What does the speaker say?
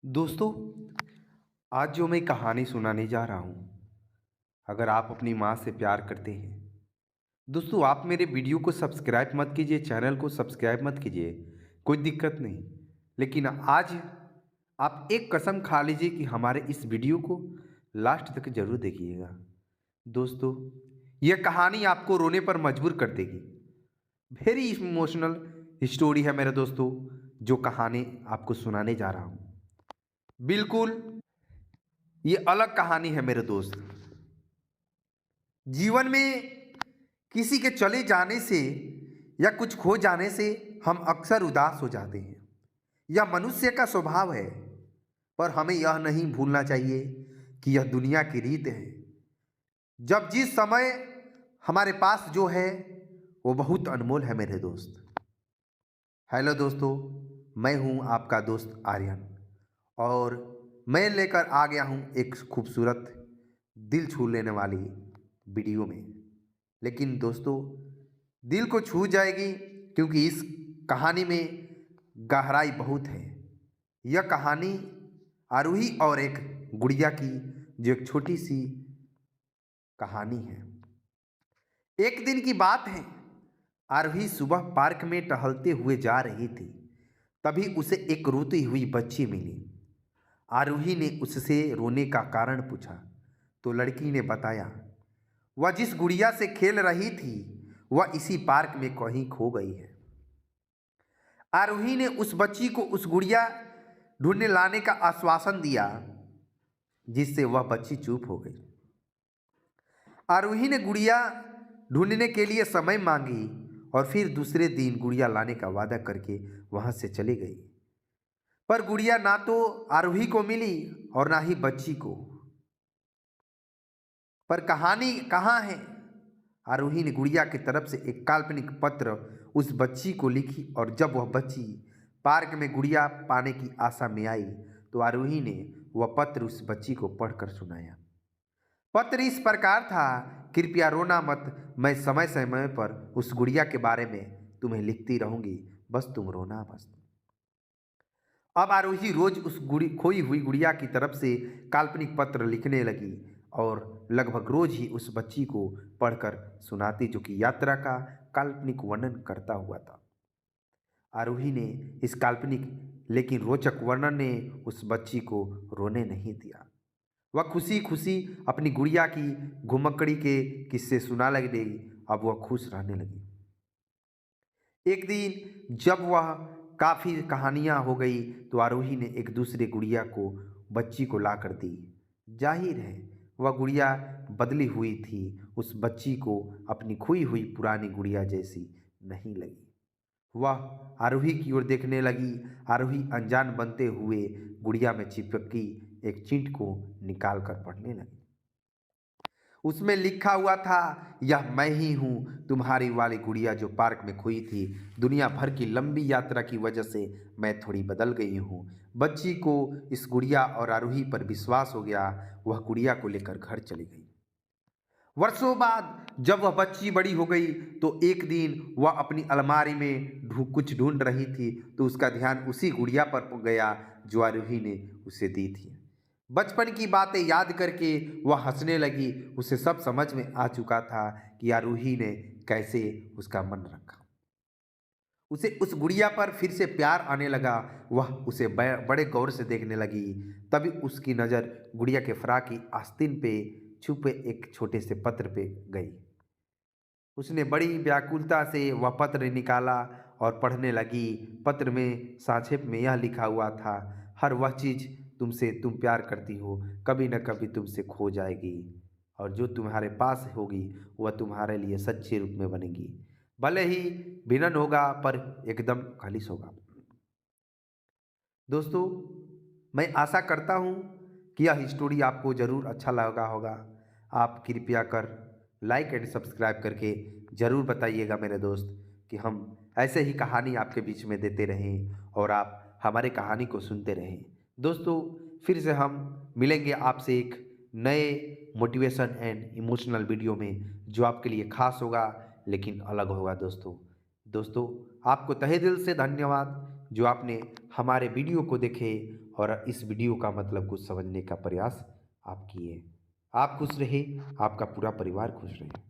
दोस्तों, आज जो मैं कहानी सुनाने जा रहा हूँ, अगर आप अपनी माँ से प्यार करते हैं, दोस्तों आप मेरे वीडियो को सब्सक्राइब मत कीजिए, चैनल को सब्सक्राइब मत कीजिए, कोई दिक्कत नहीं। लेकिन आज आप एक कसम खा लीजिए कि हमारे इस वीडियो को लास्ट तक जरूर देखिएगा। दोस्तों, यह कहानी आपको रोने पर मजबूर कर देगी। वेरी इमोशनल स्टोरी है मेरे दोस्तों, जो कहानी आपको सुनाने जा रहा हूँ। बिल्कुल ये अलग कहानी है मेरे दोस्त। जीवन में किसी के चले जाने से या कुछ खो जाने से हम अक्सर उदास हो जाते हैं। यह मनुष्य का स्वभाव है, पर हमें यह नहीं भूलना चाहिए कि यह दुनिया की रीत है। जब जिस समय हमारे पास जो है वो बहुत अनमोल है मेरे दोस्त। हेलो दोस्तों, मैं हूं आपका दोस्त आर्यन, और मैं लेकर आ गया हूं एक खूबसूरत दिल छू लेने वाली वीडियो में। लेकिन दोस्तों, दिल को छू जाएगी क्योंकि इस कहानी में गहराई बहुत है। यह कहानी आरूही और एक गुड़िया की, जो एक छोटी सी कहानी है। एक दिन की बात है, आरूही सुबह पार्क में टहलते हुए जा रही थी। तभी उसे एक रोती हुई बच्ची मिली। आरूही ने उससे रोने का कारण पूछा तो लड़की ने बताया, वह जिस गुड़िया से खेल रही थी वह इसी पार्क में कहीं खो गई है। आरूही ने उस बच्ची को उस गुड़िया ढूंढने लाने का आश्वासन दिया, जिससे वह बच्ची चुप हो गई। आरूही ने गुड़िया ढूंढने के लिए समय मांगी और फिर दूसरे दिन गुड़िया लाने का वादा करके वहां से चली गई। पर गुड़िया ना तो आरूही को मिली और ना ही बच्ची को। पर कहानी कहाँ है? आरूही ने गुड़िया की तरफ से एक काल्पनिक पत्र उस बच्ची को लिखी, और जब वह बच्ची पार्क में गुड़िया पाने की आशा में आई तो आरूही ने वह पत्र उस बच्ची को पढ़कर सुनाया। पत्र इस प्रकार था, कृपया रोना मत, मैं समय समय पर उस गुड़िया के बारे में तुम्हें लिखती रहूंगी, बस तुम रोना बस। अब आरोही रोज उस खोई हुई गुड़िया की तरफ से काल्पनिक पत्र लिखने लगी और लगभग रोज ही उस बच्ची को पढ़कर सुनाती, जो कि यात्रा का काल्पनिक वर्णन करता हुआ था। आरोही ने इस काल्पनिक लेकिन रोचक वर्णन ने उस बच्ची को रोने नहीं दिया। वह खुशी खुशी अपनी गुड़िया की घुमक्कड़ी के किस्से सुना लगी। अब वह खुश रहने लगी। एक दिन जब वह काफ़ी कहानियाँ हो गई तो आरोही ने एक दूसरे गुड़िया को बच्ची को ला कर दी। जाहिर है वह गुड़िया बदली हुई थी, उस बच्ची को अपनी खोई हुई पुरानी गुड़िया जैसी नहीं लगी। वह आरोही की ओर देखने लगी। आरोही अनजान बनते हुए गुड़िया में चिपकी एक चींट को निकाल कर पढ़ने लगी। उसमें लिखा हुआ था, यह मैं ही हूँ, तुम्हारी वाली गुड़िया जो पार्क में खोई थी। दुनिया भर की लंबी यात्रा की वजह से मैं थोड़ी बदल गई हूँ। बच्ची को इस गुड़िया और आरोही पर विश्वास हो गया। वह गुड़िया को लेकर घर चली गई। वर्षों बाद जब वह बच्ची बड़ी हो गई तो एक दिन वह अपनी अलमारी में कुछ ढूंढ रही थी तो उसका ध्यान उसी गुड़िया पर गया जो आरोही ने उसे दी थी। बचपन की बातें याद करके वह हंसने लगी। उसे सब समझ में आ चुका था कि आरोही ने कैसे उसका मन रखा। उसे उस गुड़िया पर फिर से प्यार आने लगा। वह उसे बड़े गौर से देखने लगी। तभी उसकी नज़र गुड़िया के फ्राक की आस्तीन पे छुपे एक छोटे से पत्र पे गई। उसने बड़ी व्याकुलता से वह पत्र निकाला और पढ़ने लगी। पत्र में संक्षेप में यह लिखा हुआ था, हर वह चीज़ तुमसे तुम प्यार करती हो कभी न कभी तुमसे खो जाएगी, और जो तुम्हारे पास होगी वह तुम्हारे लिए सच्चे रूप में बनेगी। भले ही भिन्न होगा पर एकदम खालिश होगा। दोस्तों, मैं आशा करता हूँ कि यह स्टोरी आपको ज़रूर अच्छा लगा होगा। आप कृपया कर लाइक एंड सब्सक्राइब करके ज़रूर बताइएगा मेरे दोस्त, कि हम ऐसे ही कहानी आपके बीच में देते रहें और आप हमारे कहानी को सुनते रहें। दोस्तों, फिर से हम मिलेंगे आपसे एक नए मोटिवेशन एंड इमोशनल वीडियो में, जो आपके लिए खास होगा लेकिन अलग होगा। दोस्तों, आपको तहे दिल से धन्यवाद। जो आपने हमारे वीडियो को देखे और इस वीडियो का मतलब कुछ समझने का प्रयास आप किए। आप खुश रहे, आपका पूरा परिवार खुश रहे।